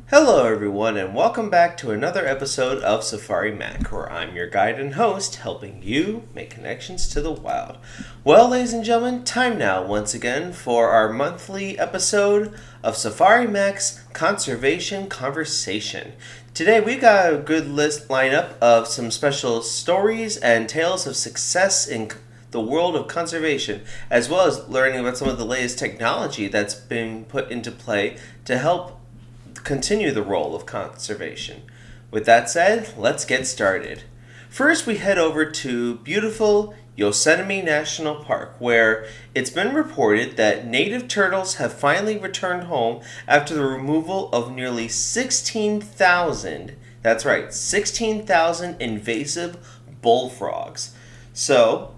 Hello, everyone, and welcome back to another episode of Safari Mack, where I'm your guide and host, helping you make connections to the wild. Well, ladies and gentlemen, time now once again for our monthly episode of Safari Mack's Conservation Conversation. Today, we've got a good lineup of some special stories and tales of success in the world of conservation, as well as learning about some of the latest technology that's been put into play to help continue the role of conservation. With that said, let's get started. First, we head over to beautiful Yosemite National Park, where it's been reported that native turtles have finally returned home after the removal of nearly 16,000, that's right, 16,000 invasive bullfrogs. So,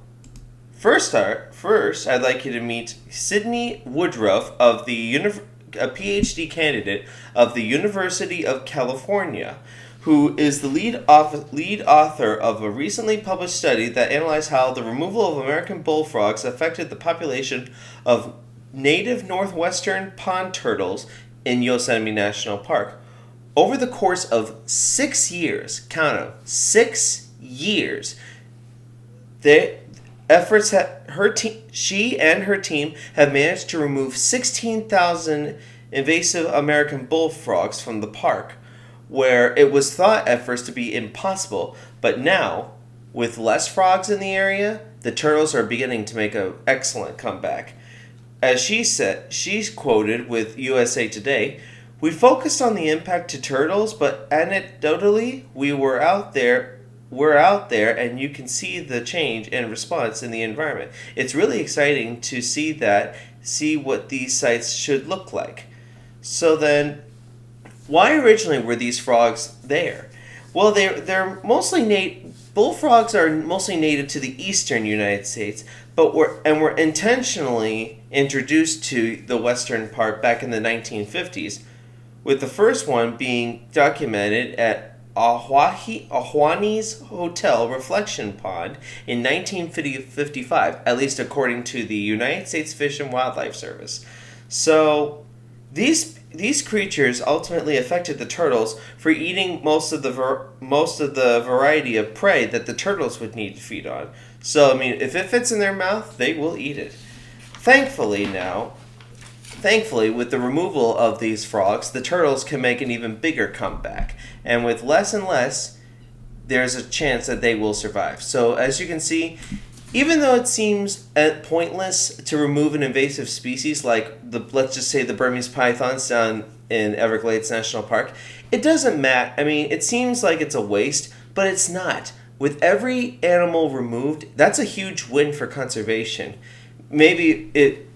First, I'd like you to meet Sydney Woodruff of a PhD candidate of the University of California, who is the lead author of a recently published study that analyzed how the removal of American bullfrogs affected the population of native northwestern pond turtles in Yosemite National Park. Over the course of 6 years, count them, 6 years, she and her team have managed to remove 16,000 invasive American bullfrogs from the park, where it was thought at first to be impossible. But now, with less frogs in the area, the turtles are beginning to make an excellent comeback. As she said, she's quoted with USA Today, "We focused on the impact to turtles, but anecdotally, we're out there and you can see the change and response in the environment. It's really exciting to see what these sites should look like." So then, why originally were these frogs there? Well, they're mostly bullfrogs are mostly native to the eastern United States, but were intentionally introduced to the western part back in the 1950s, with the first one being documented at Ahwahnee Hotel Reflection Pond in 1955, at least according to the United States Fish and Wildlife Service. So these creatures ultimately affected the turtles for eating most of the variety of prey that the turtles would need to feed on. So I mean, if it fits in their mouth, they will eat it. Thankfully, with the removal of these frogs, the turtles can make an even bigger comeback. And with less and less, there's a chance that they will survive. So as you can see, even though it seems pointless to remove an invasive species like let's just say the Burmese pythons down in Everglades National Park, it doesn't matter. I mean, it seems like it's a waste, but it's not. With every animal removed, that's a huge win for conservation.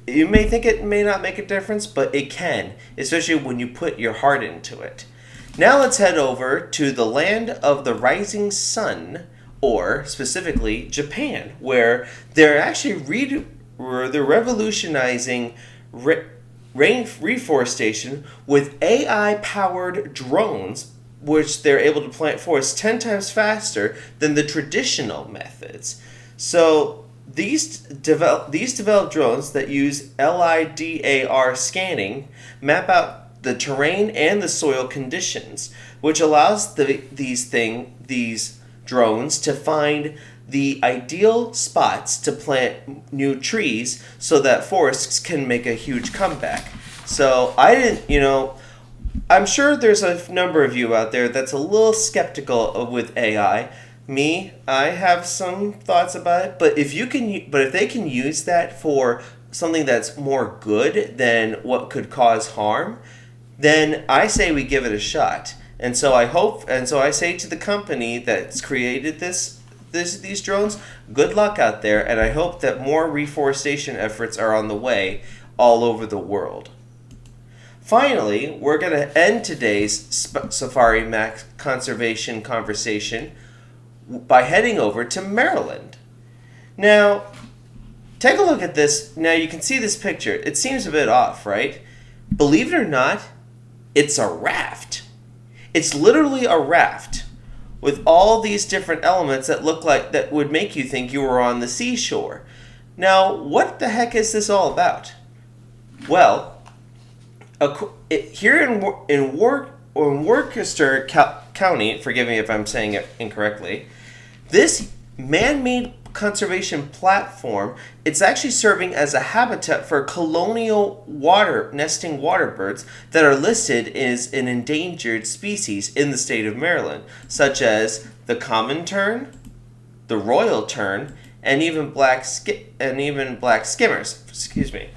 You may think it may not make a difference, but it can, especially when you put your heart into it. Now let's head over to the land of the rising sun, or specifically Japan, where they're actually they're revolutionizing reforestation with AI-powered drones, which they're able to plant forests 10 times faster than the traditional methods. So these developed drones that use LIDAR scanning map out the terrain and the soil conditions, which allows these drones to find the ideal spots to plant new trees so that forests can make a huge comeback. So I'm sure there's a number of you out there that's a little skeptical with AI. I have some thoughts about it, but if they can use that for something that's more good than what could cause harm, then I say we give it a shot. And so I say to the company that's created these drones, good luck out there, and I hope that more reforestation efforts are on the way all over the world. Finally, we're going to end today's Safari Mack conservation conversation by heading over to Maryland. Now, take a look at this. Now you can see this picture. It seems a bit off, right? Believe it or not, it's a raft. It's literally a raft with all these different elements that would make you think you were on the seashore. Now, what the heck is this all about? Well, here in Worcester County, forgive me if I'm saying it incorrectly, this man-made conservation platform, it's actually serving as a habitat for colonial nesting water birds that are listed as an endangered species in the state of Maryland, such as the common tern, the royal tern, and even black skimmers. Excuse me.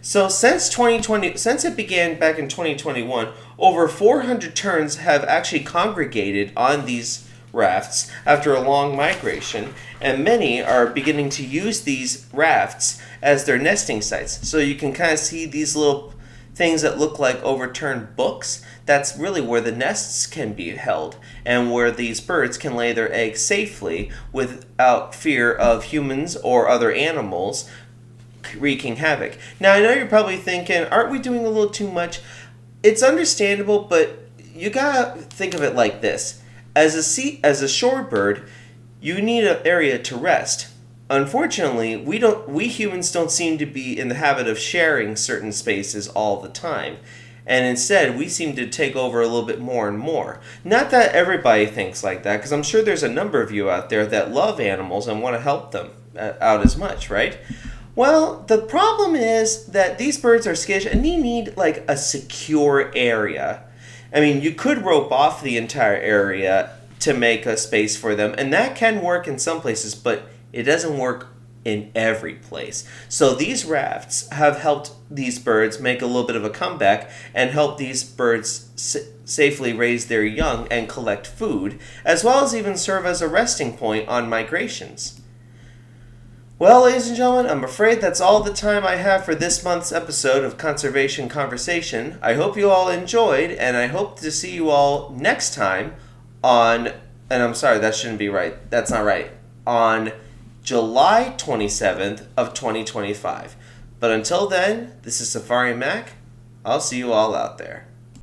So since it began back in 2021, over 400 terns have actually congregated on these rafts after a long migration, and many are beginning to use these rafts as their nesting sites. So you can kind of see these little things that look like overturned books. That's really where the nests can be held and where these birds can lay their eggs safely without fear of humans or other animals wreaking havoc. Now, I know you're probably thinking, aren't we doing a little too much? It's understandable, but you gotta think of it like this. As a shorebird, you need an area to rest. Unfortunately, we humans don't seem to be in the habit of sharing certain spaces all the time. And instead, we seem to take over a little bit more and more. Not that everybody thinks like that, because I'm sure there's a number of you out there that love animals and want to help them out as much, right? Well, the problem is that these birds are skittish and they need like a secure area. I mean, you could rope off the entire area to make a space for them, and that can work in some places, but it doesn't work in every place. So these rafts have helped these birds make a little bit of a comeback and help these birds safely raise their young and collect food, as well as even serve as a resting point on migrations. Well, ladies and gentlemen, I'm afraid that's all the time I have for this month's episode of Conservation Conversation. I hope you all enjoyed, and I hope to see you all next time on, and I'm sorry, that shouldn't be right. That's not right. On July 27th of 2025. But until then, this is Safari Mack. I'll see you all out there.